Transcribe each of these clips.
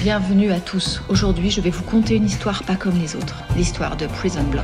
Bienvenue à tous. Aujourd'hui, je vais vous conter une histoire pas comme les autres. L'histoire de Prison Block.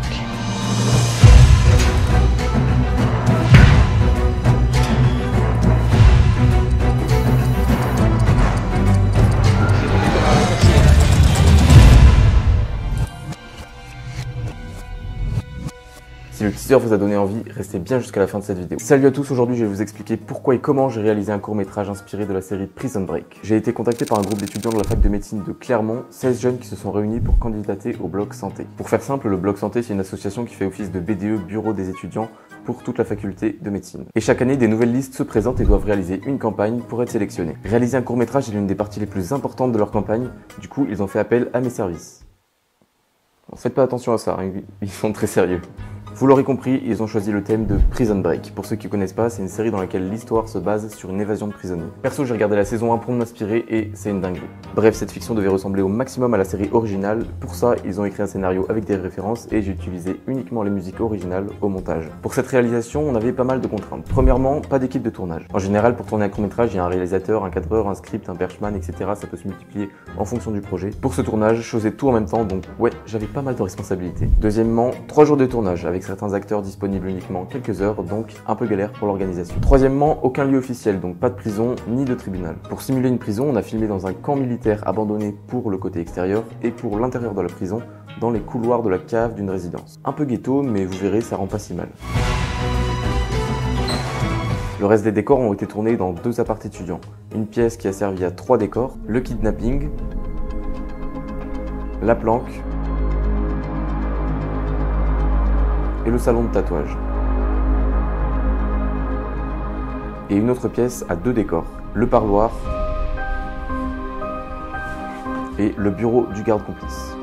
Si le teaser vous a donné envie, restez bien jusqu'à la fin de cette vidéo. Salut à tous, aujourd'hui je vais vous expliquer pourquoi et comment j'ai réalisé un court-métrage inspiré de la série Prison Break. J'ai été contacté par un groupe d'étudiants de la fac de médecine de Clermont, 16 jeunes qui se sont réunis pour candidater au bloc santé. Pour faire simple, le bloc santé c'est une association qui fait office de BDE, bureau des étudiants, pour toute la faculté de médecine. Et chaque année, des nouvelles listes se présentent et doivent réaliser une campagne pour être sélectionnés. Réaliser un court-métrage est l'une des parties les plus importantes de leur campagne, du coup ils ont fait appel à mes services. Bon, faites pas attention à ça, hein, ils sont très sérieux. Vous l'aurez compris, ils ont choisi le thème de Prison Break. Pour ceux qui connaissent pas, c'est une série dans laquelle l'histoire se base sur une évasion de prisonniers. Perso, j'ai regardé la saison 1 pour m'inspirer et c'est une dinguerie. Bref, cette fiction devait ressembler au maximum à la série originale. Pour ça, ils ont écrit un scénario avec des références et j'ai utilisé uniquement les musiques originales au montage. Pour cette réalisation, on avait pas mal de contraintes. Premièrement, pas d'équipe de tournage. En général, pour tourner un court-métrage, il y a un réalisateur, un cadreur, un script, un perchman, etc. Ça peut se multiplier en fonction du projet. Pour ce tournage, je faisais tout en même temps, donc ouais, j'avais pas mal de responsabilités. Deuxièmement, 3 jours de tournage avec certains acteurs disponibles uniquement quelques heures, donc un peu galère pour l'organisation. Troisièmement, aucun lieu officiel, donc pas de prison ni de tribunal. Pour simuler une prison, on a filmé dans un camp militaire abandonné pour le côté extérieur et pour l'intérieur de la prison, dans les couloirs de la cave d'une résidence. Un peu ghetto, mais vous verrez, ça rend pas si mal. Le reste des décors ont été tournés dans 2 apparts étudiants. Une pièce qui a servi à 3 décors, le kidnapping, la planque et le salon de tatouage. Et une autre pièce à 2 décors, le parloir et le bureau du garde complice.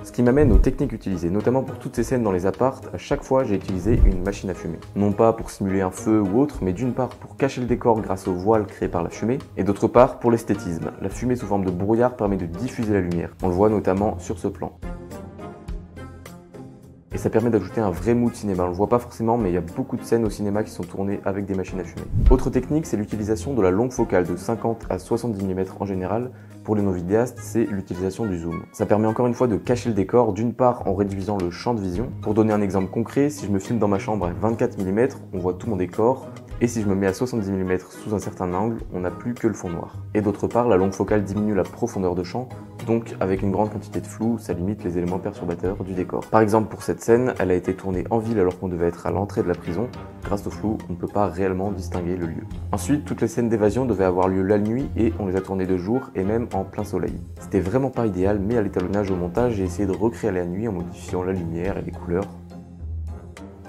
Ce qui m'amène aux techniques utilisées, notamment pour toutes ces scènes dans les apparts, à chaque fois j'ai utilisé une machine à fumer. Non pas pour simuler un feu ou autre, mais d'une part pour cacher le décor grâce au voile créé par la fumée, et d'autre part pour l'esthétisme. La fumée sous forme de brouillard permet de diffuser la lumière. On le voit notamment sur ce plan. Et ça permet d'ajouter un vrai mood cinéma. On le voit pas forcément, mais il y a beaucoup de scènes au cinéma qui sont tournées avec des machines à fumer. Autre technique, c'est l'utilisation de la longue focale de 50 à 70 mm en général. Pour les non-vidéastes, c'est l'utilisation du zoom. Ça permet encore une fois de cacher le décor, d'une part en réduisant le champ de vision. Pour donner un exemple concret, si je me filme dans ma chambre à 24 mm, on voit tout mon décor. Et si je me mets à 70 mm sous un certain angle, on n'a plus que le fond noir. Et d'autre part, la longue focale diminue la profondeur de champ, donc avec une grande quantité de flou, ça limite les éléments perturbateurs du décor. Par exemple, pour cette scène, elle a été tournée en ville alors qu'on devait être à l'entrée de la prison. Grâce au flou, on ne peut pas réellement distinguer le lieu. Ensuite, toutes les scènes d'évasion devaient avoir lieu la nuit et on les a tournées de jour et même en plein soleil. C'était vraiment pas idéal, mais à l'étalonnage au montage, j'ai essayé de recréer la nuit en modifiant la lumière et les couleurs.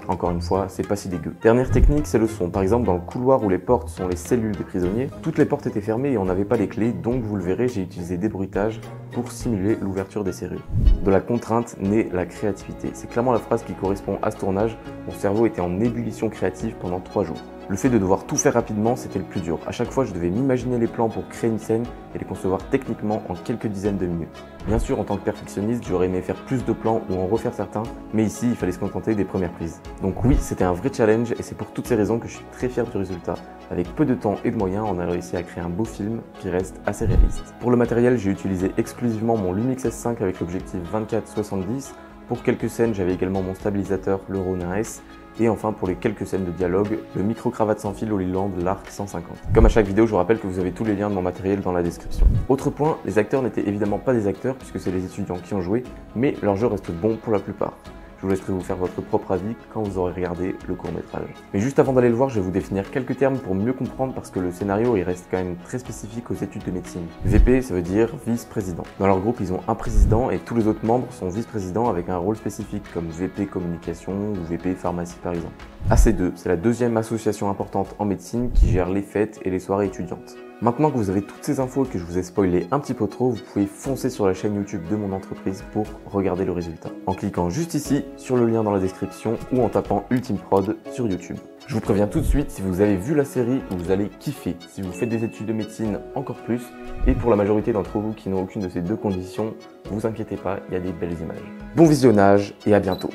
Encore une fois, c'est pas si dégueu. Dernière technique, c'est le son. Par exemple, dans le couloir où les portes sont les cellules des prisonniers, toutes les portes étaient fermées et on n'avait pas les clés, donc vous le verrez, j'ai utilisé des bruitages pour simuler l'ouverture des serrures. De la contrainte naît la créativité. C'est clairement la phrase qui correspond à ce tournage. Mon cerveau était en ébullition créative pendant 3 jours. Le fait de devoir tout faire rapidement, c'était le plus dur. À chaque fois, je devais m'imaginer les plans pour créer une scène et les concevoir techniquement en quelques dizaines de minutes. Bien sûr, en tant que perfectionniste, j'aurais aimé faire plus de plans ou en refaire certains, mais ici, il fallait se contenter des premières prises. Donc oui, c'était un vrai challenge et c'est pour toutes ces raisons que je suis très fier du résultat. Avec peu de temps et de moyens, on a réussi à créer un beau film qui reste assez réaliste. Pour le matériel, j'ai utilisé exclusivement mon Lumix S5 avec l'objectif 24-70. Pour quelques scènes, j'avais également mon stabilisateur, le Ronin S. Et enfin, pour les quelques scènes de dialogue, le micro-cravate sans fil Holyland Lark 150. Comme à chaque vidéo, je vous rappelle que vous avez tous les liens de mon matériel dans la description. Autre point, les acteurs n'étaient évidemment pas des acteurs puisque c'est les étudiants qui ont joué, mais leur jeu reste bon pour la plupart. Je vous laisserai vous faire votre propre avis quand vous aurez regardé le court-métrage. Mais juste avant d'aller le voir, je vais vous définir quelques termes pour mieux comprendre parce que le scénario il reste quand même très spécifique aux études de médecine. VP, ça veut dire vice-président. Dans leur groupe, ils ont un président et tous les autres membres sont vice-présidents avec un rôle spécifique comme VP communication ou VP pharmacie par exemple. AC2, c'est la deuxième association importante en médecine qui gère les fêtes et les soirées étudiantes. Maintenant que vous avez toutes ces infos et que je vous ai spoilé un petit peu trop, vous pouvez foncer sur la chaîne YouTube de mon entreprise pour regarder le résultat. En cliquant juste ici, sur le lien dans la description ou en tapant Ultime Prod sur YouTube. Je vous préviens tout de suite, si vous avez vu la série, vous allez kiffer. Si vous faites des études de médecine, encore plus. Et pour la majorité d'entre vous qui n'ont aucune de ces deux conditions, vous inquiétez pas, il y a des belles images. Bon visionnage et à bientôt.